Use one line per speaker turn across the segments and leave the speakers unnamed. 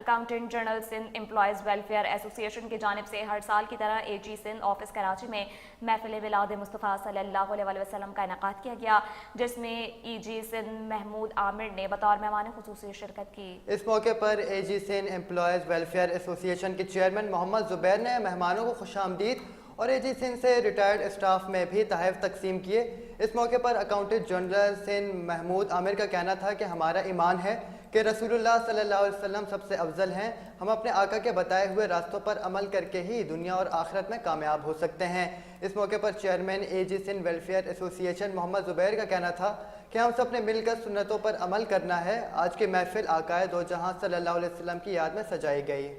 Accountant general Sindh employees welfare ایسوسی ایشن کی جانب سے ہر سال کی طرح اے جی سندھ آفس کراچی میں محفل میلاد مصطفیٰ صلی اللہ علیہ وسلم کا انعقاد کیا گیا، جس میں ای جی سندھ محمود عامر نے بطور مہمان خصوصی شرکت کی۔
اس موقع پر اے جی سندھ امپلائیز ویلفیئر ایسوسی ایشن کے چیئرمین محمد زبیر نے مہمانوں کو خوش آمدید اور اے جی سندھ سے ریٹائرڈ اسٹاف میں بھی تحائف تقسیم کیے۔ اس موقع پر اکاؤنٹنٹ جنرل سندھ محمود عامر کا کہنا تھا کہ ہمارا ایمان ہے کہ رسول اللہ صلی اللہ علیہ وسلم سب سے افضل ہیں، ہم اپنے آقا کے بتائے ہوئے راستوں پر عمل کر کے ہی دنیا اور آخرت میں کامیاب ہو سکتے ہیں۔ اس موقع پر چیئرمین اے جی سندھ ویلفیئر ایسوسی ایشن محمد زبیر کا کہنا تھا کہ ہم سب نے مل کر سنتوں پر عمل کرنا ہے۔ آج کی محفل آقائے دو جہاں صلی اللہ علیہ وسلم کی یاد میں سجائی گئی۔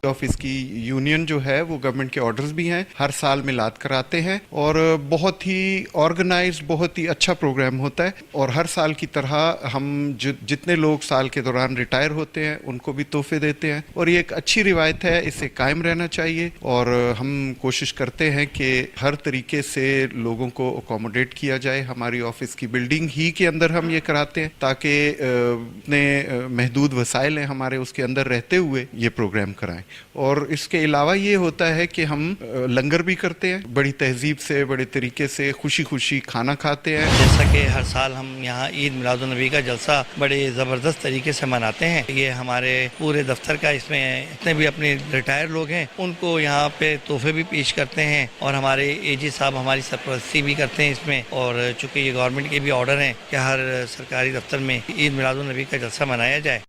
آفس کی یونین جو ہے وہ گورنمنٹ کے آرڈرز بھی ہیں، ہر سال میلاد کراتے ہیں اور بہت ہی آرگنائزڈ، بہت ہی اچھا پروگرام ہوتا ہے، اور ہر سال کی طرح ہم جتنے لوگ سال کے دوران ریٹائر ہوتے ہیں ان کو بھی تحفے دیتے ہیں، اور یہ ایک اچھی روایت ہے، اسے قائم رہنا چاہیے، اور ہم کوشش کرتے ہیں کہ ہر طریقے سے لوگوں کو اکوموڈیٹ کیا جائے۔ ہماری آفس کی بلڈنگ ہی کے اندر ہم یہ کراتے ہیں تاکہ اتنے محدود وسائل ہیں ہمارے، اس کے اندر رہتے ہوئے یہ پروگرام کرائیں۔ اور اس کے علاوہ یہ ہوتا ہے کہ ہم لنگر بھی کرتے ہیں، بڑی تہذیب سے، بڑے طریقے سے خوشی خوشی کھانا کھاتے ہیں۔
جیسا کہ ہر سال ہم یہاں عید میلاد النبی کا جلسہ بڑے زبردست طریقے سے مناتے ہیں، یہ ہمارے پورے دفتر کا، اس میں جتنے بھی اپنے ریٹائر لوگ ہیں ان کو یہاں پہ تحفے بھی پیش کرتے ہیں، اور ہمارے اے جی صاحب ہماری سرپرستی بھی کرتے ہیں اس میں، اور چونکہ یہ گورنمنٹ کے بھی آرڈر ہیں کہ ہر سرکاری دفتر میں عید میلاد النبی کا جلسہ منایا جائے۔